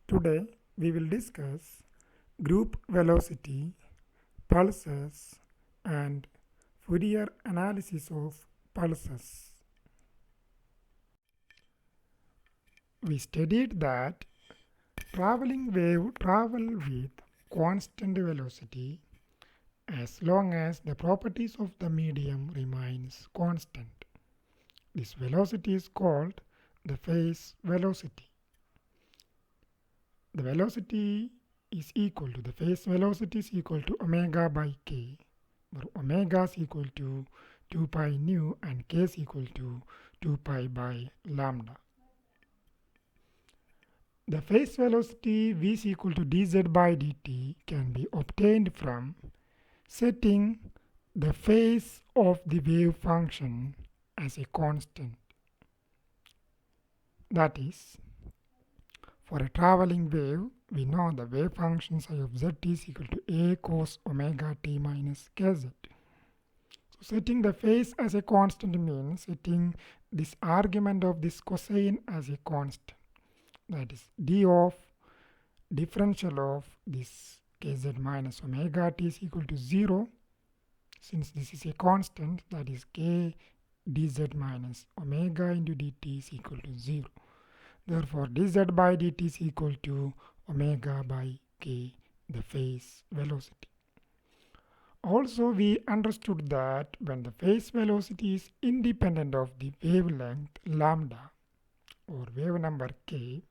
Today we will discuss group velocity, pulses, and Fourier analysis of pulses. We studied that traveling wave travel with constant velocity as long as the properties of the medium remains constant. This velocity is called the phase velocity. The velocity is equal to the phase velocity is equal to omega by k, where omega is equal to 2 pi nu and k is equal to 2 pi by lambda. The phase velocity v is equal to dz by dt can be obtained from setting the phase of the wave function as a constant. That is, for a traveling wave, we know the wave function psi of z is equal to a cos omega t minus kz. So setting the phase as a constant means setting this argument of this cosine as a constant. That is d of differential of this kz minus omega t is equal to 0. Since this is a constant, that is k dz minus omega into dt is equal to 0. Therefore, dz by dt is equal to omega by k, the phase velocity. Also, we understood that when the phase velocity is independent of the wavelength lambda or wave number k,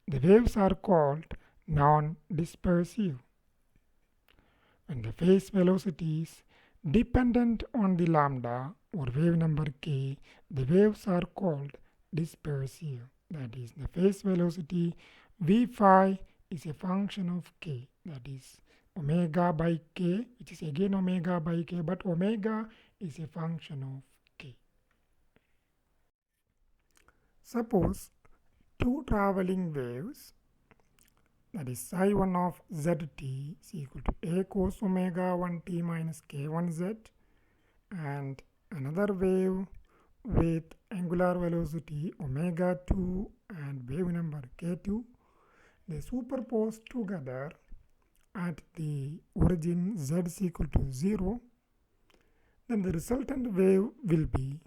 the waves are called non-dispersive. When the phase velocity is dependent on the lambda or wave number k, the waves are called dispersive. That is, the phase velocity v phi is a function of k, that is omega by k, which is again omega by k, but omega is a function of k. Suppose two traveling waves, that is psi 1 of zt is equal to a cos omega 1t minus k1z, and another wave with angular velocity omega 2 and wave number k2, they superpose together at the origin z is equal to 0, then the resultant wave will be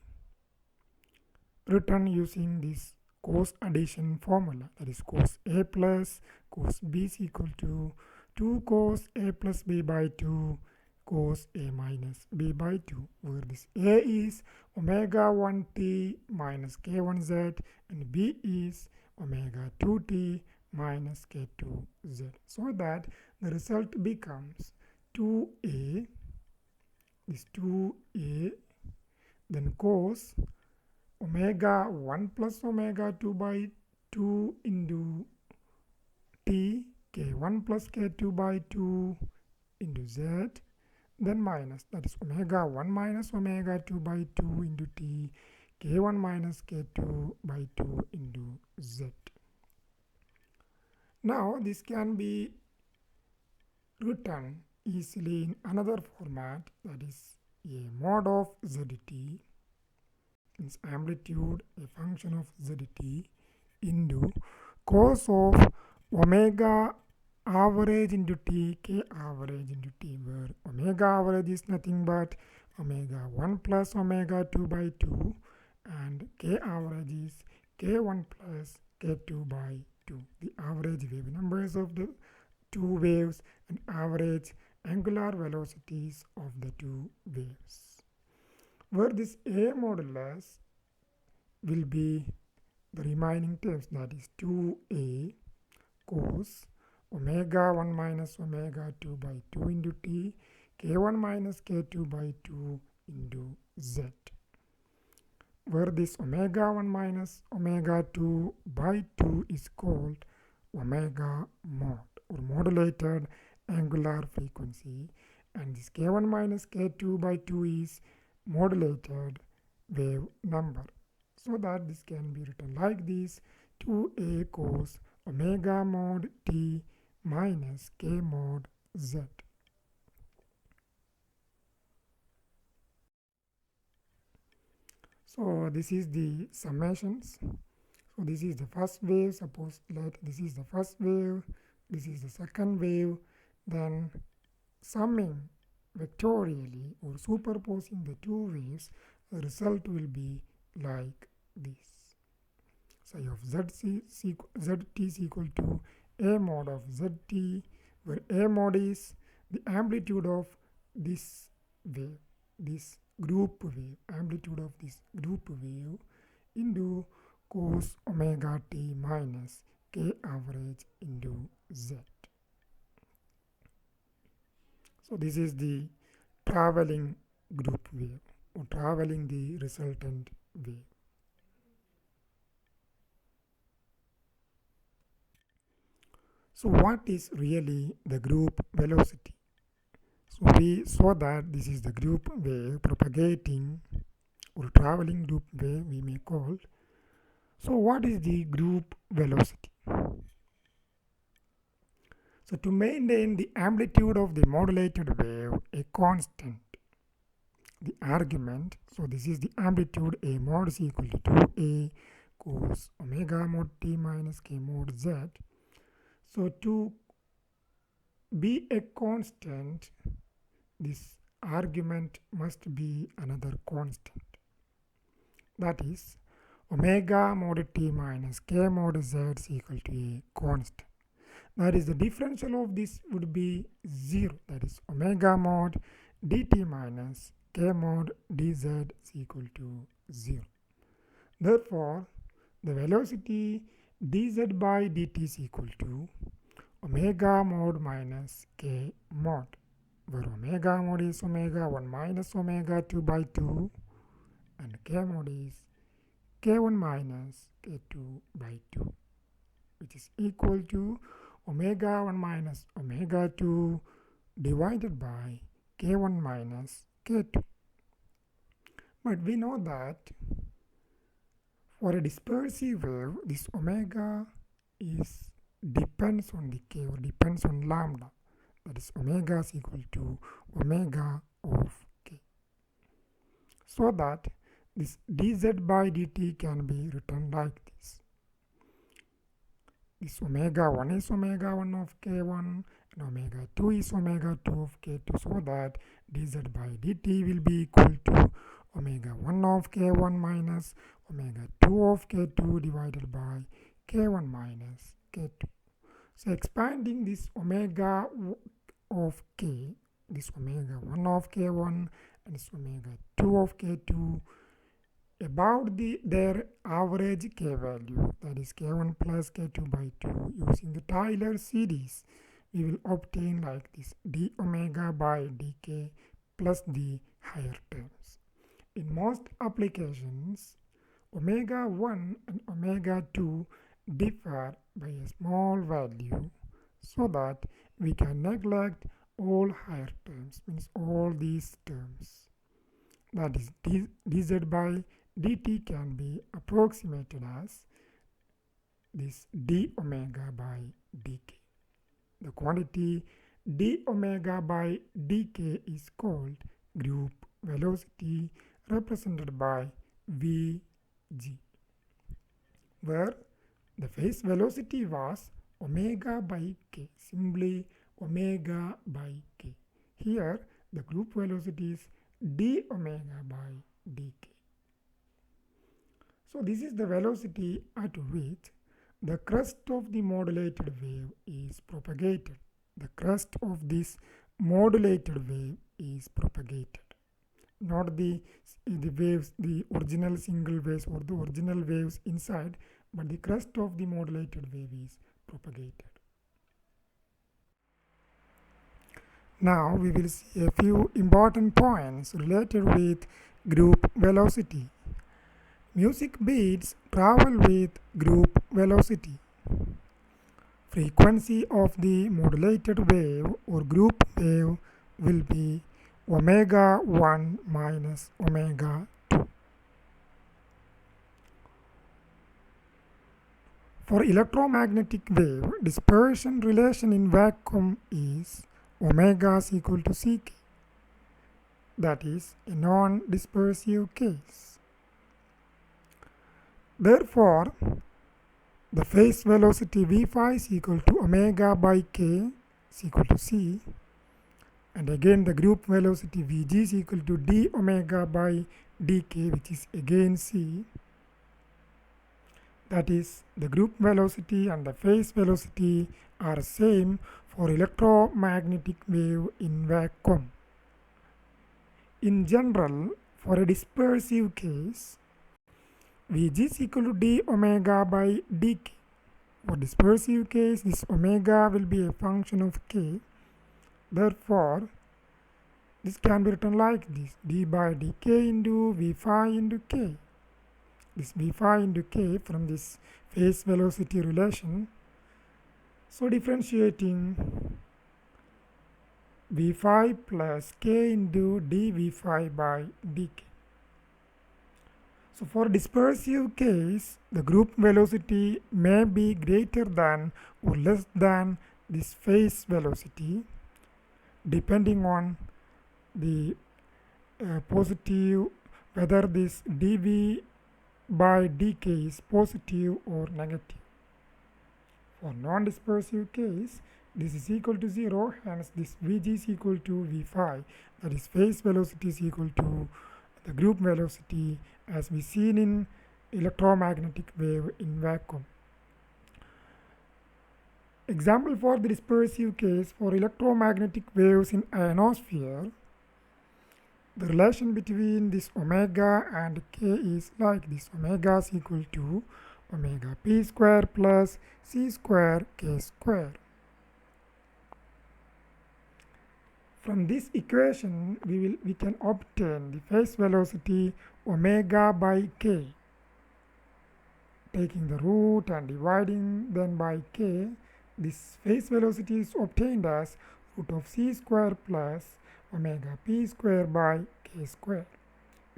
written using this cos addition formula, that is cos a plus cos b is equal to 2 cos a plus b by 2 cos a minus b by 2, where this a is omega 1t minus k1z and b is omega 2t minus k2z, so that the result becomes 2a, this 2a, then cos omega 1 plus omega 2 by 2 into t, k1 plus k2 by 2 into z, then minus, that is omega 1 minus omega 2 by 2 into t, k1 minus k2 by 2 into z. Now this can be written easily in another format, that is a mod of zt, means amplitude a function of zt, into cos of omega average into t, k average into t, where omega average is nothing but omega 1 plus omega 2 by 2 and k average is k1 plus k2 by 2, the average wave numbers of the two waves and average angular velocities of the two waves, where this a modulus will be the remaining terms, that is 2a cos omega 1 minus omega 2 by 2 into t, k1 minus k2 by 2 into z, where this omega 1 minus omega 2 by 2 is called omega mod or modulated angular frequency, and this k1 minus k2 by 2 is modulated wave number, so that this can be written like this: 2a cos omega mod t minus k mod z. So this is the summations. So this is the first wave. Suppose let this is the first wave, this is the second wave. Then summing vectorially or superposing the two waves, the result will be like this. Psi of zt is equal to a mod of zt, where a mod is the amplitude of this wave, this group wave, amplitude of this group wave into cos omega t minus k average into z. So this is the traveling group wave or traveling the resultant wave. So what is really the group velocity? So we saw that this is the group wave propagating or traveling group wave we may call. So what is the group velocity? So to maintain the amplitude of the modulated wave a constant, the argument, so this is the amplitude a mod is equal to 2a cos omega mod t minus k mod z. So to be a constant, this argument must be another constant. That is omega mod t minus k mod z is equal to a constant. That is the differential of this would be 0. That is omega mod dt minus k mod dz is equal to 0. Therefore, the velocity dz by dt is equal to omega mod minus k mod, where omega mod is omega 1 minus omega 2 by 2 and k mod is k1 minus k2 by 2, which is equal to omega 1 minus omega 2 divided by k1 minus k2. But we know that for a dispersive wave, this omega is depends on the k or depends on lambda. That is omega is equal to omega of k. So that this dz by dt can be written like this. This omega 1 is omega 1 of k1 and omega 2 is omega 2 of k2, so that dz by dt will be equal to omega 1 of k1 minus omega 2 of k2 divided by k1 minus k2. So expanding this omega of k, this omega 1 of k1 and this omega 2 of k2 about their average k value, that is k1 plus k2 by 2, using the Taylor series, we will obtain like this d omega by dk plus the higher terms. In most applications, omega 1 and omega 2 differ by a small value, so that we can neglect all higher terms, means all these terms. That is dz by dt can be approximated as this d omega by dk. The quantity d omega by dk is called group velocity, represented by vg, where the phase velocity was omega by k, simply omega by k. Here the group velocity is d omega by dk. So this is the velocity at which the crest of the modulated wave is propagated. The crest of this modulated wave is propagated. Not the waves, the original single waves or the original waves inside, but the crest of the modulated wave is propagated. Now we will see a few important points related with group velocity. Music beats travel with group velocity. Frequency of the modulated wave or group wave will be omega 1 minus omega 2. For electromagnetic wave, dispersion relation in vacuum is omega is equal to ck. That is a non-dispersive case. Therefore, the phase velocity v phi is equal to omega by k is equal to c, and again the group velocity vg is equal to d omega by dk, which is again c. That is, the group velocity and the phase velocity are same for electromagnetic wave in vacuum. In general, for a dispersive case, Vg is equal to d omega by dk. For dispersive case, this omega will be a function of k. Therefore, this can be written like this: d by dk into v phi into k. This v phi into k from this phase velocity relation. So differentiating v phi plus k into dv phi by dk. So for dispersive case, the group velocity may be greater than or less than this phase velocity, depending on the positive, whether this dv by dk is positive or negative. For non-dispersive case, this is equal to 0, hence this Vg is equal to v phi, that is phase velocity is equal to the group velocity as we seen in electromagnetic wave in vacuum. Example for the dispersive case: for electromagnetic waves in ionosphere, the relation between this omega and k is like this: omega is equal to omega p square plus c square k square. From this equation, we can obtain the phase velocity omega by k. Taking the root and dividing then by k, this phase velocity is obtained as root of c square plus omega p square by k square.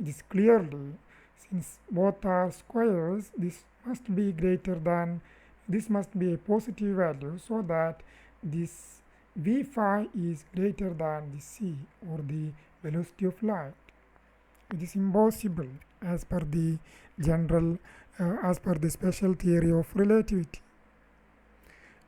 It is clearly, since both are squares, this must be greater than, this must be a positive value, so that this v phi is greater than the c, or the velocity of light. It is impossible as per the general, as per the special theory of relativity.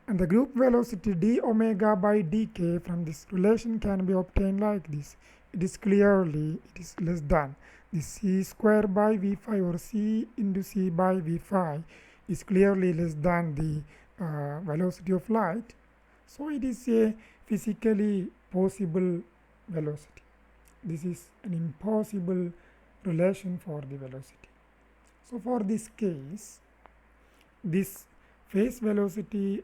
And the group velocity d omega by dk from this relation can be obtained like this: it is clearly, it is less than the c square by v phi, or c into c by v phi is clearly less than the velocity of light. So it is a physically possible velocity. This is an impossible relation for the velocity. So for this case, this phase velocity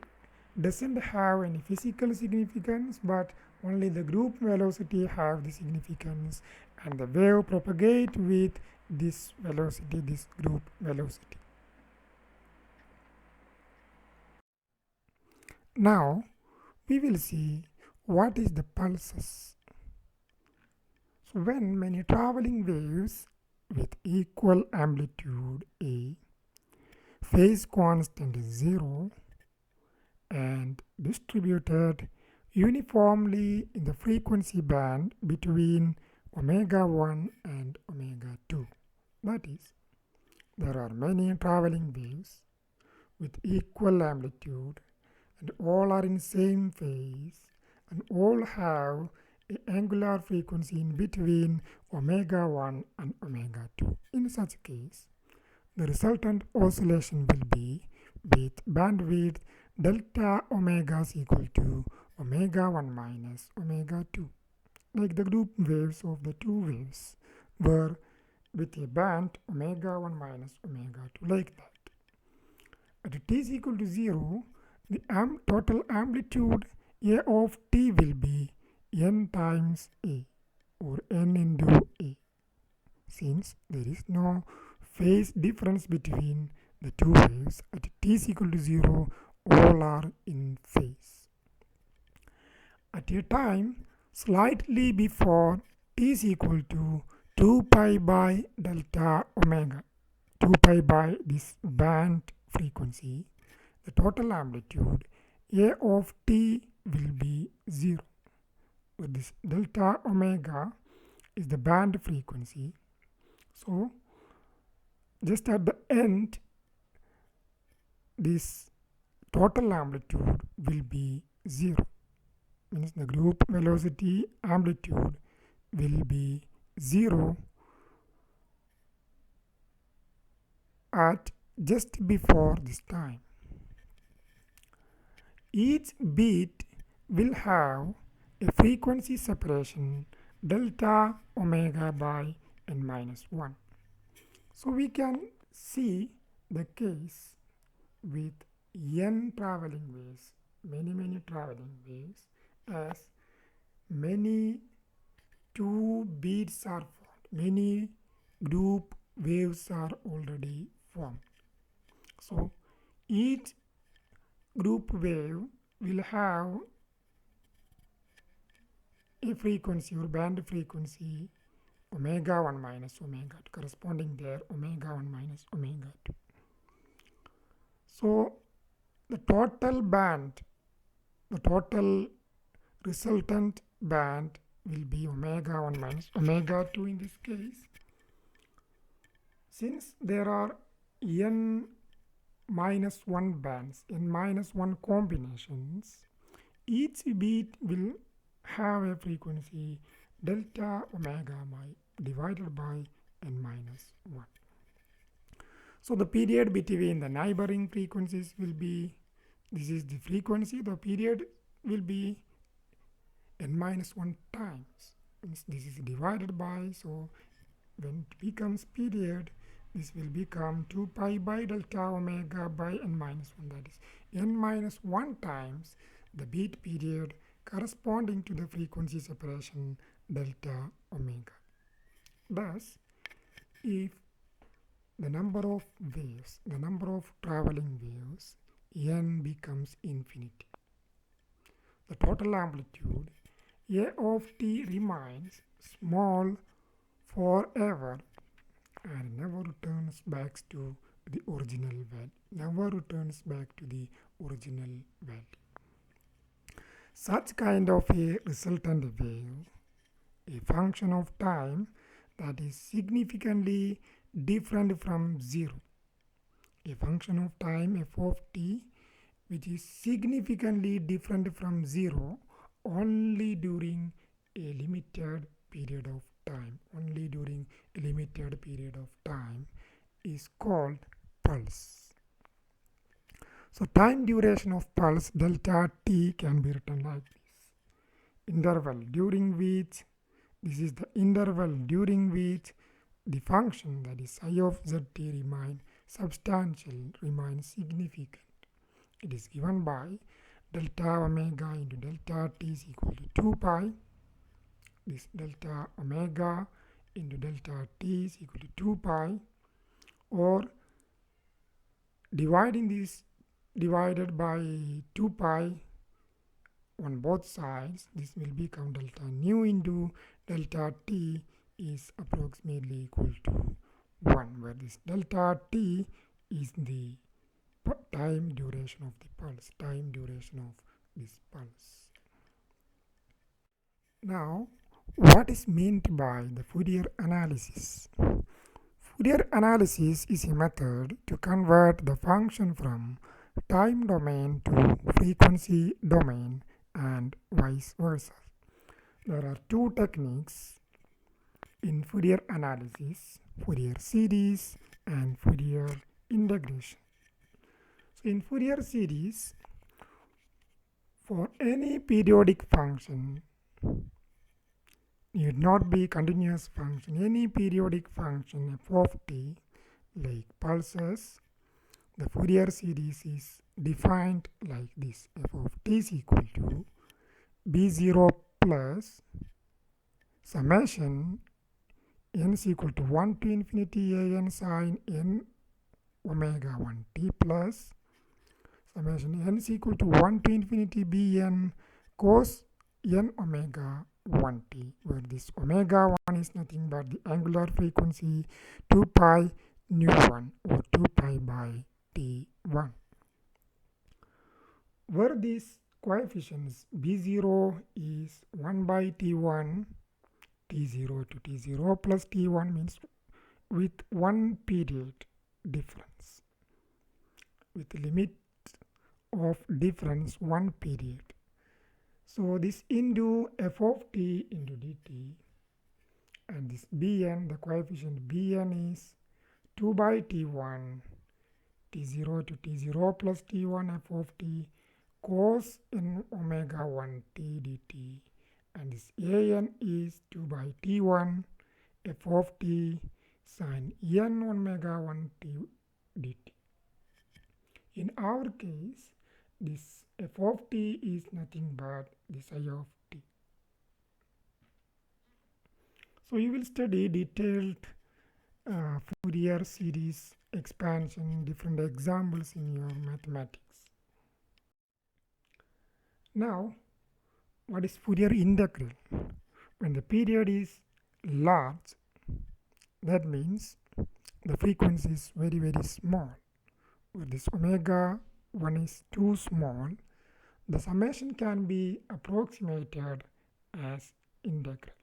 doesn't have any physical significance, but only the group velocity have the significance, and the wave propagate with this velocity, this group velocity. Now we will see what is the pulses. So when many traveling waves with equal amplitude A, phase constant is 0, and distributed uniformly in the frequency band between omega 1 and omega 2. That is, there are many traveling waves with equal amplitude, and all are in same phase, and all have an angular frequency in between omega 1 and omega 2. In such case, the resultant oscillation will be with bandwidth delta omega is equal to omega 1 minus omega 2, like the group waves of the two waves were with a band omega 1 minus omega 2, like that. At t is equal to 0, the total amplitude A of t will be n times A, or n into A, since there is no phase difference between the two waves. At t is equal to 0, all are in phase. At a time slightly before t is equal to 2 pi by delta omega, 2 pi by this band frequency, the total amplitude A of t will be 0. This delta omega is the band frequency. So just at the end, this total amplitude will be 0. Means the group velocity amplitude will be 0 at just before this time. Each beat will have a frequency separation delta omega by n minus 1. So we can see the case with n traveling waves, many traveling waves, as many two beats are formed, many group waves are already formed. So each group wave will have a frequency or band frequency omega 1 minus omega 2, corresponding there omega 1 minus omega 2. So the total band, the total resultant band will be omega 1 minus omega 2 in this case. Since there are n minus 1 bands, n minus 1 combinations, each beat will have a frequency delta omega divided by n minus 1. So the period between the neighboring frequencies will be, this is the frequency, the period will be n minus 1 times. This is divided by, so when it becomes period, this will become 2 pi by delta omega by n minus 1, that is n minus 1 times the beat period corresponding to the frequency separation delta omega. Thus, if the number of waves, the number of traveling waves, n becomes infinity, the total amplitude A of t remains small forever and never returns back to the original value, Such kind of a resultant wave, a function of time that is significantly different from 0, a function of time f of t which is significantly different from 0 only during a limited period of time, is called pulse. So time duration of pulse delta t can be written like this. Interval during which, this is the interval during which the function, that is psi of zt, remains substantial, remains significant. It is given by delta omega into delta t is equal to 2 pi. This delta omega into delta t is equal to 2 pi, or dividing this divided by 2 pi on both sides, this will become delta nu into delta t is approximately equal to 1, where this delta t is the time duration of the pulse, Now, what is meant by the Fourier analysis? Fourier analysis is a method to convert the function from time domain to frequency domain and vice versa. There are two techniques in Fourier analysis: Fourier series and Fourier integration. So in Fourier series, for any periodic function, need not be continuous function, any periodic function f of t like pulses, the Fourier series is defined like this: f of t is equal to b0 plus summation n is equal to 1 to infinity a n sine n omega 1 t plus summation n is equal to 1 to infinity bn cos n omega 1t, where this omega 1 is nothing but the angular frequency 2 pi nu 1 or 2 pi by t1, where these coefficients b0 is 1 by t1, t0 to t0 plus t1 means with 1 period difference, with limit of difference 1 period. So this into f of t into dt, and this bn, the coefficient bn is 2 by t1 t0 to t0 plus t1 f of t cos n omega 1 t dt, and this an is 2 by t1 f of t sin n omega 1 t dt. In our case, this f of t is nothing but the psi of t. So you will study detailed Fourier series expansion, different examples in your mathematics. Now, what is Fourier integral? When the period is large, that means the frequency is very, very small. Where this omega 1 is too small, the summation can be approximated as integral.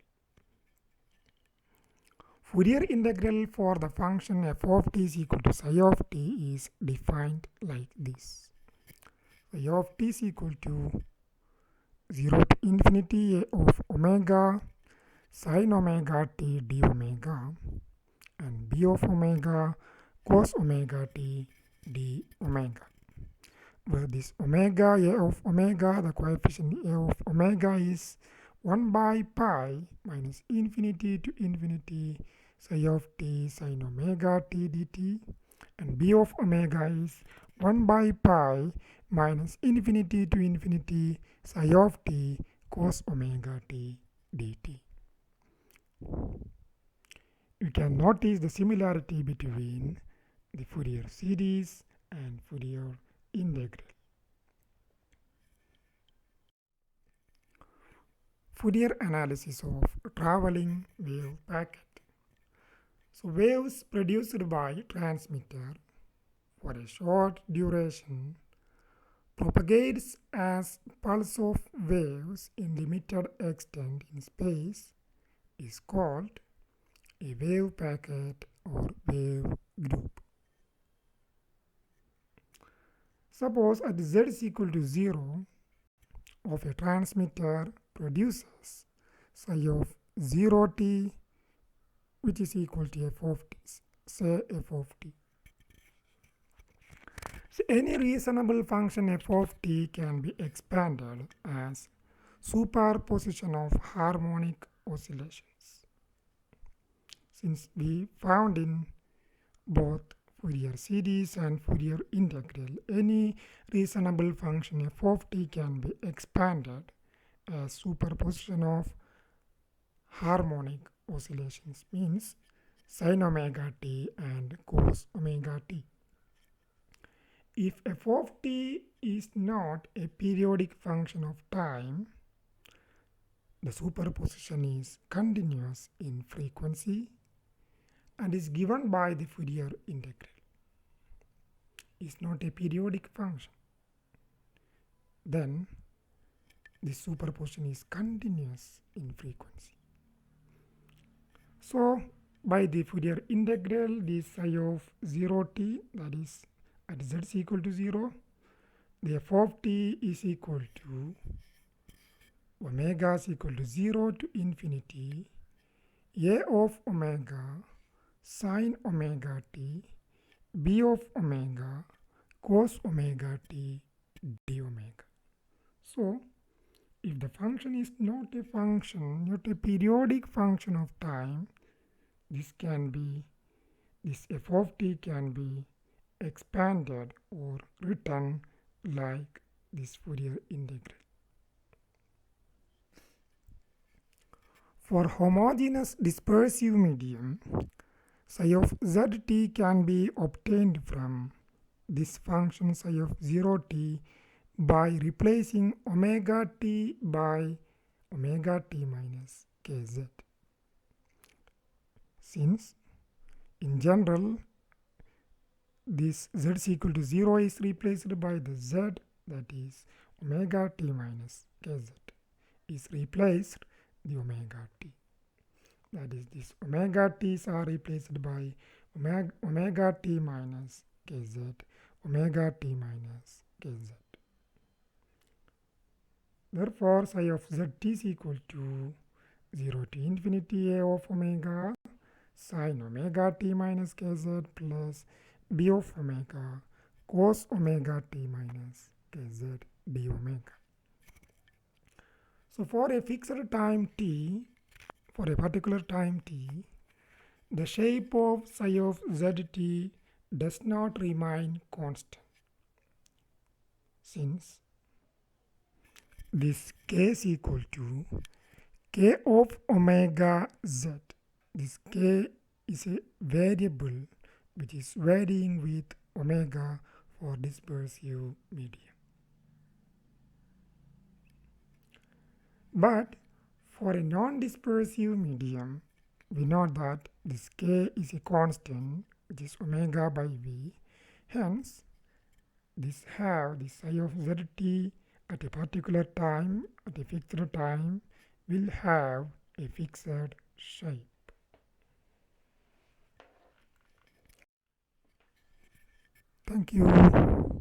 Fourier integral for the function f of t is equal to psi of t is defined like this. Psi of t is equal to 0 to infinity a of omega sin omega t d omega and b of omega cos omega t d omega, where this omega a of omega, the coefficient a of omega is 1 by pi minus infinity to infinity psi of t sin omega t dt, and b of omega is 1 by pi minus infinity to infinity psi of t cos omega t dt. You can notice the similarity between the Fourier series and Fourier integral. Fourier analysis of traveling wave packet. So waves produced by transmitter for a short duration propagates as pulse of waves in limited extent in space is called a wave packet or wave group. Suppose at z is equal to 0 of a transmitter produces psi of 0t which is equal to f of t, say f of t. So any reasonable function f of t can be expanded as superposition of harmonic oscillations. Since we found in both Fourier series and Fourier integral, any reasonable function f of t can be expanded as superposition of harmonic oscillations, means sin omega t and cos omega t. If f of t is not a periodic function of time, the superposition is continuous in frequency and is given by the Fourier integral. Is not a periodic function, then the superposition is continuous in frequency. So by the Fourier integral, the psi of 0t, that is at z is equal to 0, the f of t is equal to omega is equal to 0 to infinity a of omega sin omega t b of omega cos omega t d omega. So if the function is not a function, not a periodic function of time, this f of t can be expanded or written like this Fourier integral. For homogeneous dispersive medium, psi of zt can be obtained from this function psi of 0t by replacing omega t by omega t minus kz. Since in general this z is equal to 0 is replaced by the z, that is omega t minus kz is replaced the omega t. That is, this omega t's are replaced by omega t minus kz. omega t minus kz. Therefore, psi of zt is equal to 0 to infinity a of omega sin omega t minus kz plus b of omega cos omega t minus kz d omega. So for a fixed time t, for a particular time t, the shape of psi of zt does not remain constant, since this k is equal to k of omega z. This k is a variable which is varying with omega for dispersive medium. But for a non-dispersive medium, we know that this k is a constant, which is omega by v. Hence, this have the psi of zt at a particular time, at a fixed time, will have a fixed shape. Thank you.